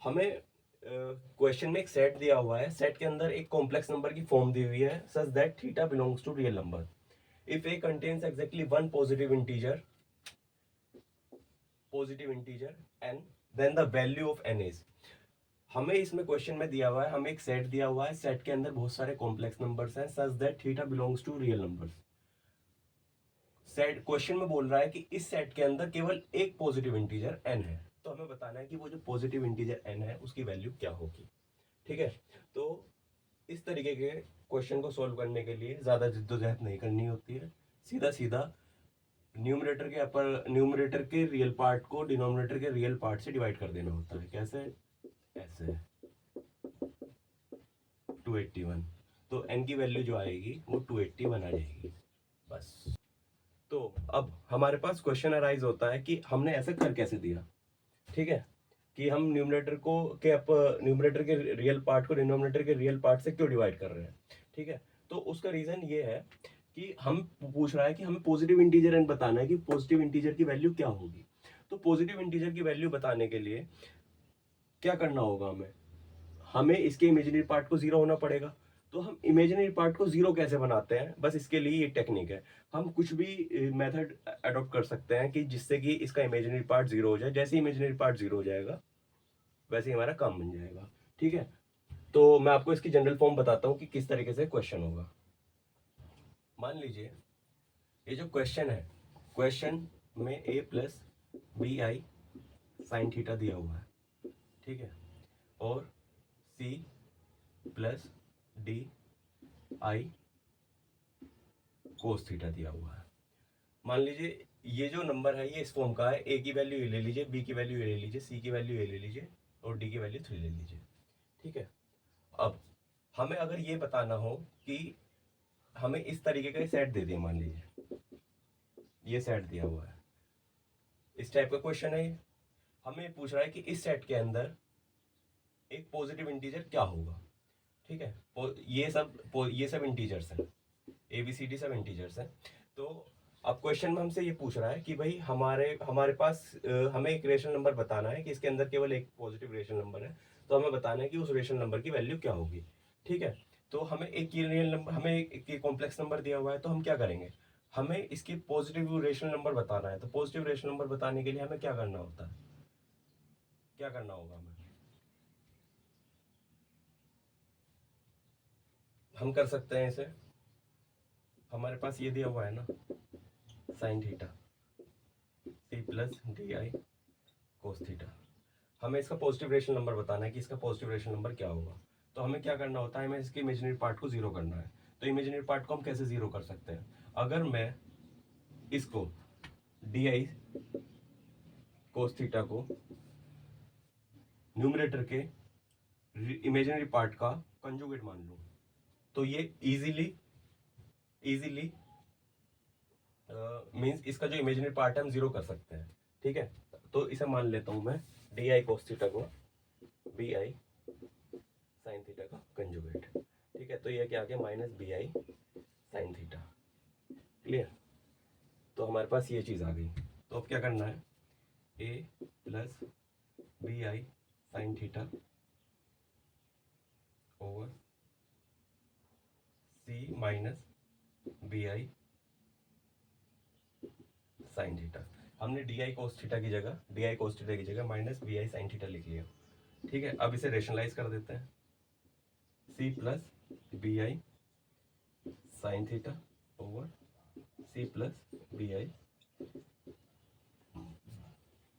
हमें क्वेश्चन में एक सेट दिया हुआ है, सेट के अंदर एक कॉम्प्लेक्स नंबर की फॉर्म दी हुई है such that theta belongs to real number if A contains exactly one positive integer n then the value of n is. हमें इसमें क्वेश्चन में दिया हुआ है, हमें एक सेट दिया हुआ है, सेट के अंदर बहुत सारे कॉम्प्लेक्स नंबर्स हैं such that theta belongs to real numbers. Set question में बोल रहा है कि इस सेट के अंदर केवल एक पॉजिटिव इंटीजर n है, तो हमें बताना है कि वो जो पॉजिटिव इंटीजर n है उसकी वैल्यू क्या होगी। ठीक है, तो इस तरीके के क्वेश्चन को सॉल्व करने के लिए ज़्यादा जिद्दोजहद नहीं करनी होती है, सीधा सीधा न्यूमरेटर के रियल पार्ट को डिनोमिनेटर के रियल पार्ट से डिवाइड कर देना होता है। कैसे? ऐसे 281, तो n की वैल्यू जो आएगी वो 281 आ जाएगी बस। तो अब हमारे पास क्वेश्चन अराइज होता है कि हमने ऐसा कर कैसे दिया। ठीक है, कि हम न्यूमरेटर के रियल पार्ट को डिनोमिनेटर के रियल पार्ट से क्यों डिवाइड कर रहे हैं। ठीक है, तो उसका रीजन ये है कि हम पूछ रहा है कि हमें पॉजिटिव इंटीजर एन बताना है कि पॉजिटिव इंटीजर की वैल्यू क्या होगी। तो पॉजिटिव इंटीजर की वैल्यू बताने के लिए क्या करना होगा, हमें इसके इमेजिनरी पार्ट को जीरो होना पड़ेगा। तो हम इमेजिनरी पार्ट को जीरो कैसे बनाते हैं, बस इसके लिए ये टेक्निक है। हम कुछ भी मेथड अडॉप्ट कर सकते हैं कि जिससे कि इसका इमेजिनरी पार्ट जीरो हो जाए। जैसे इमेजिनरी पार्ट जीरो हो जाएगा वैसे ही हमारा काम बन जाएगा। ठीक है, तो मैं आपको इसकी जनरल फॉर्म बताता हूँ कि किस तरीके से क्वेश्चन होगा। मान लीजिए ये जो क्वेश्चन है, क्वेश्चन में a plus B I sine theta दिया हुआ है। ठीक है, और c plus D I cos theta दिया हुआ है। मान लीजिए ये जो नंबर है ये इस फॉर्म का है, a की वैल्यू ये ले लीजिए, b की वैल्यू ये ले लीजिए, c की वैल्यू ये ले लीजिए और d की वैल्यू 3 ले लीजिए। ठीक है, अब हमें अगर ये बताना हो कि हमें इस तरीके का सेट दे दिया, मान लीजिए ये सेट दिया हुआ है, इस टाइप का क्वेश्चन है ये। हमें पूछ रहा है कि इस सेट के अंदर एक पॉजिटिव इंटीजर क्या होगा। ठीक है, ये सब इंटीजर्स हैं, ए बी सी डी सब इंटीजर्स हैं। तो अब क्वेश्चन में हमसे ये पूछ रहा है कि भाई हमारे हमारे पास हमें एक रेशनल नंबर बताना है कि इसके अंदर केवल एक पॉजिटिव रेशनल नंबर है, तो हमें बताना है कि उस रेशनल नंबर की वैल्यू क्या होगी। ठीक है, तो हमें एक ये रियल नंबर, हमें एक कॉम्प्लेक्स नंबर दिया हुआ है, तो हम क्या करेंगे, हमें इसकी पॉजिटिव रेशनल नंबर बताना है। तो पॉजिटिव रेशनल नंबर बताने के लिए हमें क्या करना होता है, क्या करना होगा हमें, हम कर सकते हैं इसे, हमारे पास ये दिया हुआ है ना sine theta C plus D I cos theta. हमें इसका पॉजिटिव रेशनल नंबर बताना है कि इसका पॉजिटिव रेशनल नंबर क्या होगा। तो हमें क्या करना होता है, हमें इसके इमेजिनरी पार्ट को जीरो करना है। तो इमेजिनरी पार्ट को हम कैसे जीरो कर सकते हैं, अगर मैं इसको डी आई कोस थीटा को न्यूमरेटर के इमेजिनरी पार्ट का कंजुगेट मान लूं, तो ये इजीली मीन्स इसका जो इमेजिनरी पार्ट है हम जीरो कर सकते हैं। ठीक है, तो इसे मान लेता हूं मैं डी आई कोस थीटा को बी आई साइन थीटा का कंजुगेट। ठीक है, तो ये क्या आ गया minus B I sine theta. Clear, तो हमारे पास ये चीज़ आ गई। तो अब क्या करना है, A plus B I sine theta over C minus B I sine theta. हमने डी आई कोस थीटा की जगह minus B I sine theta लिख लिया। ठीक है, अब इसे रेशनलाइज कर देते हैं, C plus B I sine theta over C plus B I,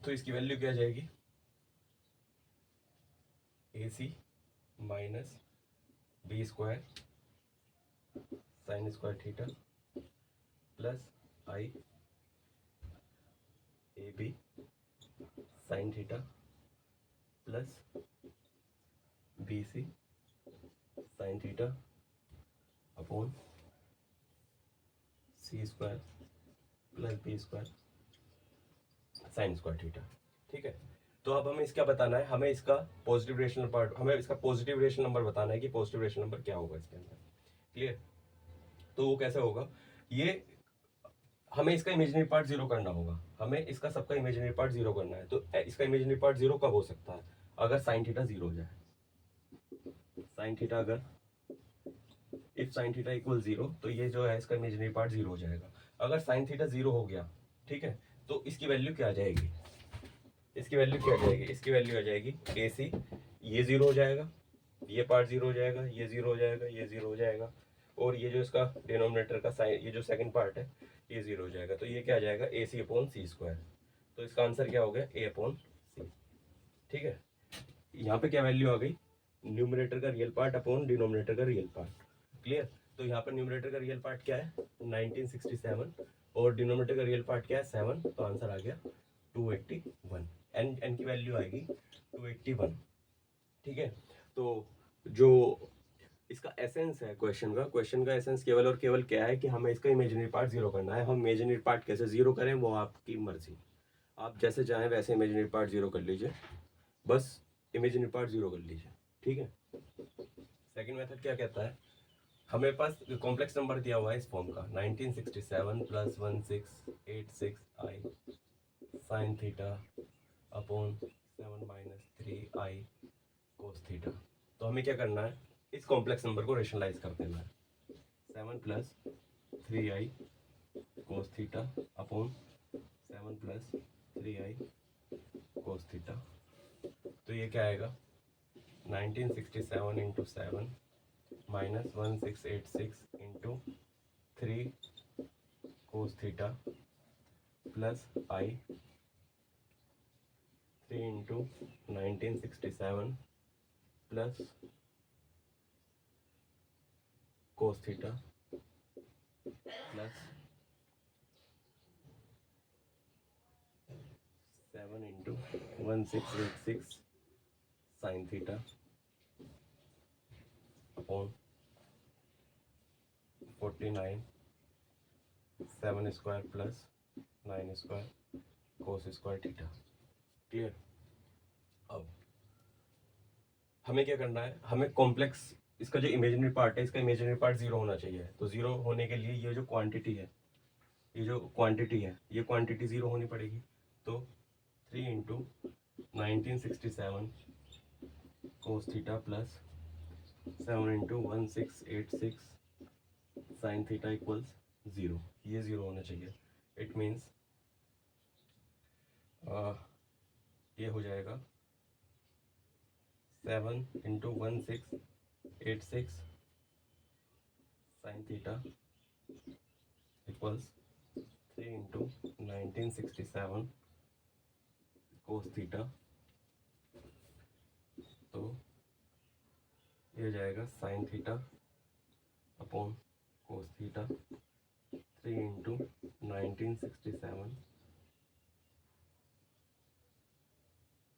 तो इसकी वैल्यू क्या जाएगी, A C minus B square sine square theta plus I A B sine theta plus B C sine theta upon C square plus B square sine square theta. ठीक है, तो अब हमें इसका बताना है, हमें इसका पॉजिटिव रेशनल नंबर बताना है कि पॉजिटिव रेशनल नंबर क्या होगा इसके अंदर। क्लियर, तो वो कैसे होगा, ये हमें इसका इमेजिनरी पार्ट जीरो करना होगा, हमें इसका सबका इमेजिनरी पार्ट जीरो करना है। तो इसका इमेजिनरी पार्ट जीरो कब हो सकता है, अगर साइन थीटा 0 हो जाए, साइन थीटा अगर इफ साइन थीटा इक्वल 0 तो ये जो है इसका इमेजिनरी पार्ट 0 हो जाएगा। अगर साइन थीटा 0 हो गया, ठीक है, तो इसकी वैल्यू क्या आ जाएगी, इसकी वैल्यू क्या आ जाएगी, इसकी वैल्यू आ जाएगी ए सी, ये 0 हो जाएगा, ये पार्ट 0 हो जाएगा, ये 0 हो जाएगा, ये 0 हो जाएगा, और ये जो इसका डिनोमिनेटर का साइन, ये जो सेकंड पार्ट है ये 0 हो जाएगा। तो ये क्या आ जाएगा, ए सी अपॉन सी स्क्वायर। तो इसका आंसर क्या हो गया, ए अपॉन सी। ठीक है, यहाँ पे क्या वैल्यू आ गई, न्यूमरेटर का रियल पार्ट अपॉन डिनोमिनेटर का रियल पार्ट। क्लियर। तो यहाँ पर न्यूमरेटर का रियल पार्ट क्या है 1967 और डिनोमिनेटर का रियल पार्ट क्या है 7। तो आंसर आ गया 281। एन की वैल्यू आएगी 281। ठीक है, तो जो इसका एसेंस है क्वेश्चन का एसेंस केवल और केवल क्या है कि हमें इसका इमेजिनरी पार्ट 0 करना है। हम इमेजिनरी पार्ट कैसे 0 करें वो आपकी मर्जी, आप जैसे चाहें वैसे इमेजिनरी पार्ट 0 कर लीजिए, बस इमेजिनरी पार्ट 0 कर लीजिए। ठीक है, सेकंड मेथड क्या कहता है, हमें पास कॉम्प्लेक्स नंबर दिया हुआ है इस फॉर्म का 1967 प्लस 1686 आई साइन थीटा अपॉन 7 माइनस 3 आई कोस थीटा। तो हमें क्या करना है, इस कॉम्प्लेक्स नंबर को रेशनलाइज कर देना है। 7 plus 3i cos theta upon 7 plus 3i cos theta. तो ये क्या आएगा 1967 into 7 minus 1686 into 3 cos theta plus i 3 into 1967 plus cos theta plus 7 into 1686 sine theta upon 49 7 square plus 9 square cos square theta. Clear. अब हमें क्या करना है, हमें कॉम्प्लेक्स इसका जो इमेजिनरी पार्ट है इसका इमेजिनरी पार्ट 0 होना चाहिए। तो 0 होने के लिए ये जो क्वांटिटी है, ये जो क्वांटिटी है, ये क्वांटिटी 0 होनी पड़ेगी। तो 3 इंटू 1967 कोस theta plus 7 into 1686 sine theta equals 0। ये 0 होना चाहिए। इट मीन्स ये हो जाएगा 7 into 1686 sine theta equals 3 into 1967 कोस थीटा। तो ये हो जाएगा sign theta upon cos theta 3 into 1967,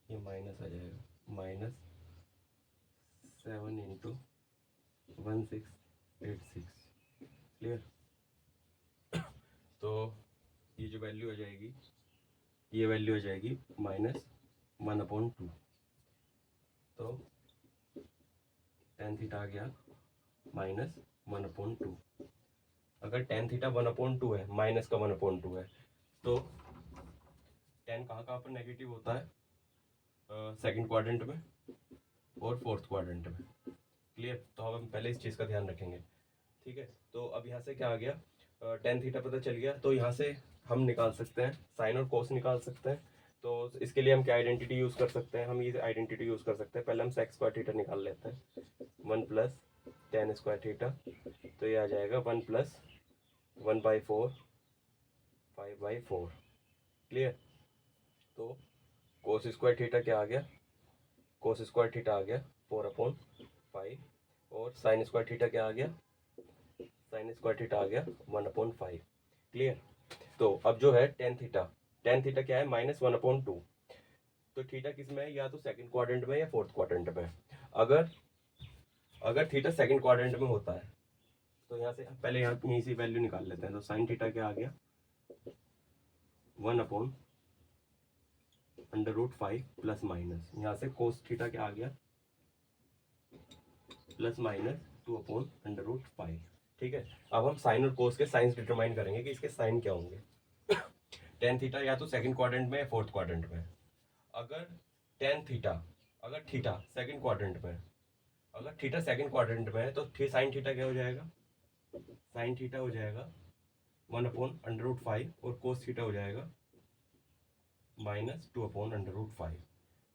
ये माइनस आ जाएगा माइनस 7 इंटू 1686। क्लियर। तो ये जो वैल्यू आ जाएगी, ये वैल्यू आ जाएगी -1/2। तो tan थीटा आ गया -1/2। अगर tan थीटा 1/2 है, माइनस का 1/2 है, तो tan कहाँ पर नेगेटिव होता है, सेकंड क्वाड्रेंट में और फोर्थ क्वाड्रेंट में। क्लियर। तो अब हम पहले इस चीज़ का ध्यान रखेंगे। ठीक है, तो अब यहाँ से क्या आ गया, tan थीटा पता चल गया। तो यहाँ से हम निकाल सकते हैं साइन और कोस निकाल सकते हैं। तो इसके लिए हम क्या आइडेंटिटी यूज़ कर सकते हैं, हम ये आइडेंटिटी यूज़ कर सकते हैं। पहले हम सेक स्क्वायर थीटा निकाल लेते हैं, 1 प्लस tan स्क्वायर थीटा। तो ये आ जाएगा 1 प्लस 1/4 5/4। क्लियर। तो कोस स्क्वायर थीटा क्या आ गया, कोस स्क्वायर थीटा आ गया 4/5 और साइन स्क्वायर थीटा क्या आ गया, साइन स्क्वायर थीटा आ गया 1/5। क्लियर। तो अब जो है tan थीटा क्या है -1/2। तो थीटा किस में है, या तो सेकंड क्वाड्रेंट में या फोर्थ क्वाड्रेंट में। अगर थीटा सेकंड क्वाड्रेंट में होता है तो यहाँ से पहले यहाँ यहीं से वैल्यू निकाल लेते हैं। तो साइन थीटा क्या आ गया 1/√5 प्लस माइनस, यहाँ से कोस थीटा क्या आ गया +-2/√5। ठीक है, अब हम साइन और कोस के साइंस डिटरमाइन करेंगे कि इसके साइन क्या होंगे। tan थीटा या तो सेकंड क्वाड्रेंट में या फोर्थ क्वाड्रेंट में। अगर tan थीटा अगर थीटा सेकंड क्वाड्रेंट में है, अगर थीटा सेकंड क्वाड्रेंट में है तो साइन थीटा क्या हो जाएगा, साइन थीटा हो जाएगा 1/√5 और कोस थीटा हो जाएगा -2/√5।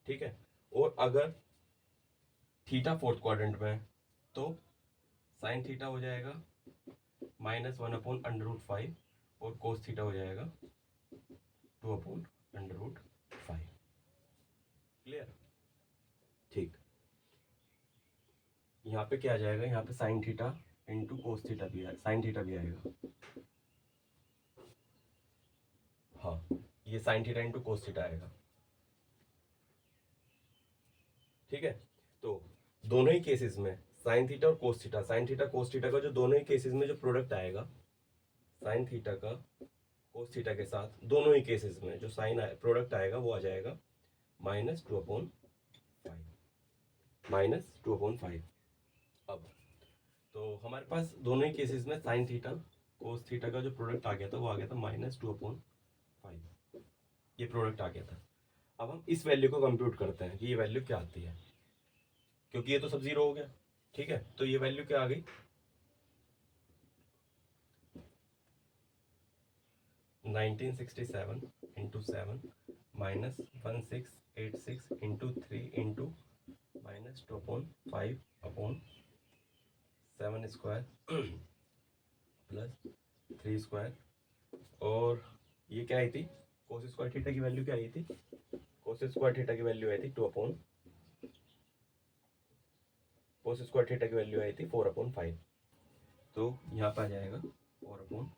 ठीक है। और अगर थीटा फोर्थ क्वाड्रेंट में है तो साइन थीटा हो जाएगा -1/√5 और कोस थीटा हो जाएगा 2/√5। क्लियर। ठीक, यहाँ पे क्या आ जाएगा, यहाँ पे sine theta into cos theta भी आएगा, साइन थीटा भी आएगा। हाँ, ये sine theta into cos theta आएगा। ठीक है। तो दोनों ही केसेस में साइन थीटा और cos theta, sine theta cos theta का जो दोनों ही केसेस में जो प्रोडक्ट आएगा साइन थीटा का कोस थीटा के साथ, दोनों ही केसेस में जो साइन प्रोडक्ट आएगा वो आ जाएगा -2/5, -2/5। अब तो हमारे पास दोनों ही केसेस में साइन थीटा कोस थीटा का जो प्रोडक्ट आ गया था वो आ गया था -2/5, ये प्रोडक्ट आ गया था। अब हम इस वैल्यू को कंप्यूट करते हैं कि ये वैल्यू क्या आती है, क्योंकि ये तो सब जीरो हो गया। ठीक है, तो ये वैल्यू क्या आ गई, 1967 into 7 -1686 into 3 into -2/5/7 square plus 3 square. और ये क्या आई थी, कोस स्क्वायर थीटा की वैल्यू क्या आई थी, कोस स्क्वायर थीटा की वैल्यू आई थी 2/, कोस स्क्वायर थीटा की वैल्यू आई थी 4/5। तो यहाँ पर आ जाएगा 4/5।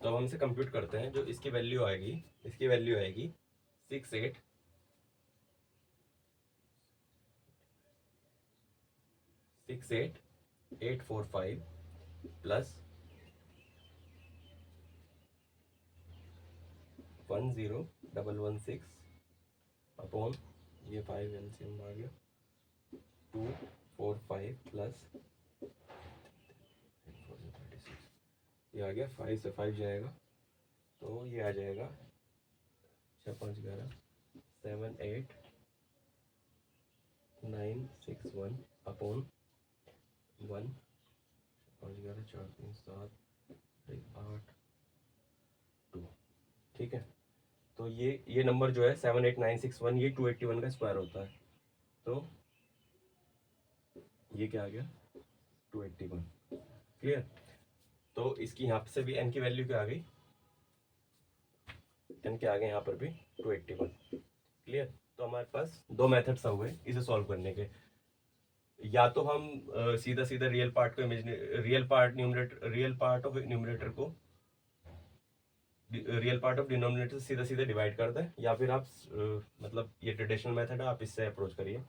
तो अब हम इसे कंप्यूट करते हैं। जो इसकी वैल्यू आएगी, इसकी वैल्यू आएगी 68845 प्लस 10116 अपॉन ये 5 एलसीएम आ गया 245 प्लस ये आ गया 5 से 5 जाएगा तो ये आ जाएगा 6×5=11 78961 अपॉन 1 5×11 4 3 7 8 2। ठीक है, तो ये नंबर जो है 78961 ये 281 का स्क्वायर होता है। तो ये क्या आ गया 281। क्लियर। तो इसकी यहाँ से भी n की वैल्यू क्या आ गई, n के आगे यहाँ पर भी 281। क्लियर। तो हमारे पास दो मेथड्स हुए इसे सॉल्व करने के। या तो हम सीधा सीधा रियल पार्ट को रियल पार्ट ऑफ न्यूमरेटर को रियल पार्ट ऑफ डिनोमिनेटर सीधा सीधा डिवाइड कर दें, या फिर आप मतलब ये ट्रेडिशनल मेथड है, आप इससे अप्रोच करिए।